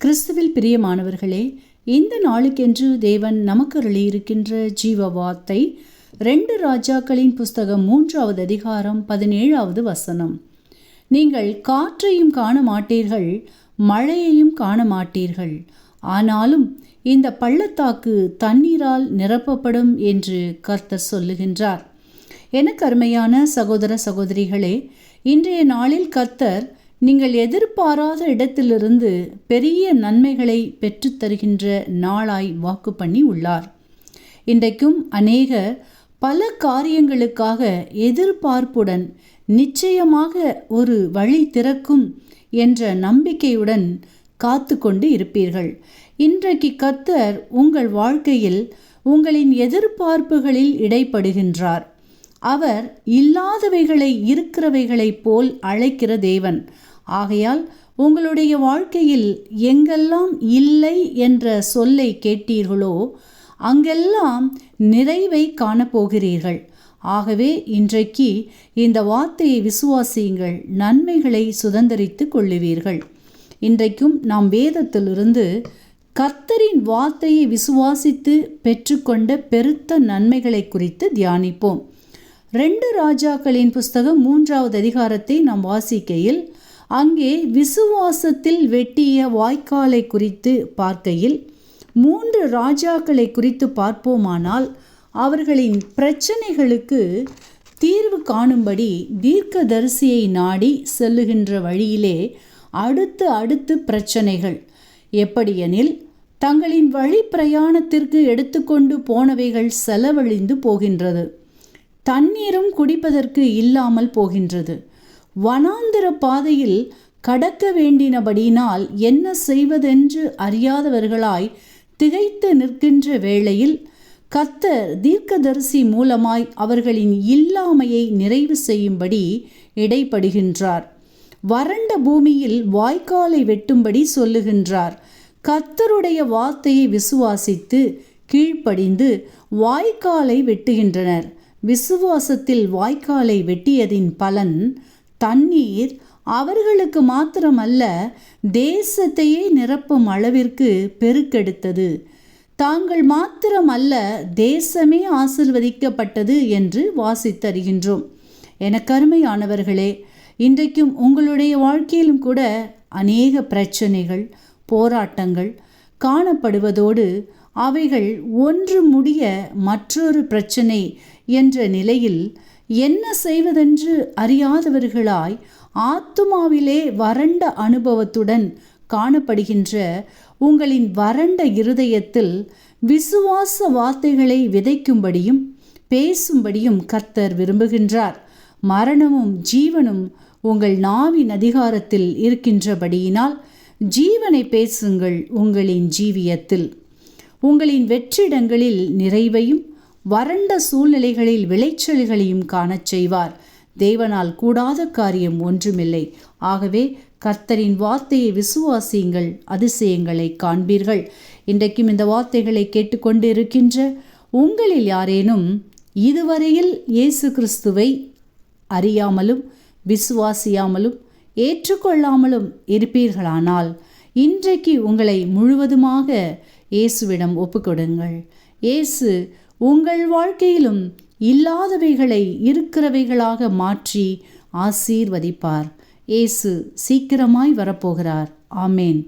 கிறிஸ்துவில் பிரியமானவர்களே, இந்த நாளுக்கென்று தேவன் நமக்கு அருளியிருக்கின்ற ஜீவ வார்த்தை 2 ராஜாக்களின் புஸ்தகம் 3வது அதிகாரம் 17வது வசனம். நீங்கள் காற்றையும் காண மாட்டீர்கள், மழையையும் காண மாட்டீர்கள், ஆனாலும் இந்த பள்ளத்தாக்கு தண்ணீரால் நிரப்பப்படும் என்று கர்த்தர் சொல்லுகின்றார். எனக்கு அருமையான சகோதர சகோதரிகளே, இன்றைய நாளில் கர்த்தர் நீங்கள் எதிர்பாராத இடத்திலிருந்து பெரிய நன்மைகளை பெற்றுத்தருகின்ற நாளாய் வாக்கு பண்ணி உள்ளார். இன்றைக்கும் அநேகர் பல காரியங்களுக்காக எதிர்பார்ப்புடன் நிச்சயமாக ஒரு வழி திறக்கும் என்ற நம்பிக்கையுடன் காத்து கொண்டு இருப்பீர்கள். இன்றைக்கு கர்த்தர் உங்கள் வாழ்க்கையில் உங்களின் எதிர்பார்ப்புகளில் இடைப்படுகின்றார். அவர் இல்லாதவைகளை இருக்கிறவைகளைப் போல் அழைக்கிற தேவன். ஆகையால் உங்களுடைய வாழ்க்கையில் எங்கெல்லாம் இல்லை என்ற சொல்லை கேட்டீர்களோ அங்கெல்லாம் நிறைவை காணப்போகிறீர்கள். ஆகவே இன்றைக்கு இந்த வார்த்தையை விசுவாசியுங்கள், நன்மைகளை சுதந்தரித்து கொள்ளுவீர்கள். இன்றைக்கும் நாம் வேதத்திலிருந்து கர்த்தரின் வார்த்தையை விசுவாசித்து பெற்றுக்கொண்ட பெருத்த நன்மைகளை குறித்து தியானிப்போம். 2 ராஜாக்களின் புஸ்தகம் 3வது அதிகாரத்தை நாம் வாசிக்கையில் அங்கே விசுவாசத்தில் வெட்டிய வாய்க்காலை குறித்து பார்க்கையில் 3 ராஜாக்களை குறித்து பார்ப்போமானால் அவர்களின் பிரச்சனைகளுக்கு தீர்வு காணும்படி தீர்க்கதரிசியை நாடி செல்லுகின்ற வழியிலே அடுத்து பிரச்சனைகள். எப்படியெனில், தங்களின் வழி பிரயாணத்திற்கு எடுத்துக்கொண்டு போனவைகள் செலவழிந்து போகின்றது, தண்ணீரும் குடிப்பதற்கு இல்லாமல் போகின்றது, வனாந்திர பாதையில் கடக்க வேண்டினபடியினால் என்ன செய்வதென்று அறியாதவர்களாய் திகைத்து நிற்கின்ற வேளையில் கர்த்தர் தீர்க்கதரிசி மூலமாய் அவர்களின் இல்லாமையை நிறைவு செய்யும்படி இடைப்படுகின்றார். வறண்ட பூமியில் வாய்க்காலை வெட்டும்படி சொல்லுகின்றார். கர்த்தருடைய வார்த்தையை விசுவாசித்து கீழ்ப்படிந்து வாய்க்காலை வெட்டுகின்றனர். விசுவாசத்தில் வாய்க்காலை வெட்டியதின் பலன் தண்ணீர் அவர்களுக்கு மாத்திரமல்ல, தேசத்தையே நிரப்பும் அளவிற்கு பெருக்கெடுத்தது. தாங்கள் மாத்திரமல்ல, தேசமே ஆசீர்வதிக்கப்பட்டது என்று வாசித்தருகின்றோம். எனக்கு அருமையானவர்களே, இன்றைக்கும் உங்களுடைய வாழ்க்கையிலும் கூட அநேக பிரச்சனைகள், போராட்டங்கள் காணப்படுவதோடு அவைகள் ஒன்று முடிய மற்றொரு பிரச்சனை என்ற நிலையில் என்ன செய்வதென்று அறியாதவர்களாய் ஆத்துமாவிலே வறண்ட அனுபவத்துடன் காணப்படுகின்ற உங்களின் வறண்ட இருதயத்தில் விசுவாச வார்த்தைகளை விதைக்கும்படியும் பேசும்படியும் கர்த்தர் விரும்புகின்றார். மரணமும் ஜீவனும் உங்கள் நாவின் அதிகாரத்தில் இருக்கின்றபடியினால் ஜீவனை பேசுங்கள். உங்களின் ஜீவியத்தில் உங்களின் வெற்றிடங்களில் நிறைவையும் வறண்ட சூழ்நிலைகளில் விளைச்சல்களையும் காணச் செய்வார். தேவனால் கூடாத காரியம் ஒன்றுமில்லை. ஆகவே கர்த்தரின் வார்த்தையை விசுவாசியுங்கள், அதிசயங்களை காண்பீர்கள். இன்றைக்கும் இந்த வார்த்தைகளை கேட்டுக்கொண்டு இருக்கின்ற உங்களில் யாரேனும் இதுவரையில் இயேசு கிறிஸ்துவை அறியாமலும் விசுவாசியாமலும் ஏற்றுக்கொள்ளாமலும் இருப்பீர்களானால் இன்றைக்கு உங்களை முழுவதுமாக இயேசுவிடம் ஒப்புக்கொடுங்கள். இயேசு உங்கள் வாழ்க்கையிலும் இல்லாதவைகளை இருக்கிறவைகளாக மாற்றி ஆசீர்வதிப்பார். இயேசு சீக்கிரமாய் வரப்போகிறார். ஆமேன்.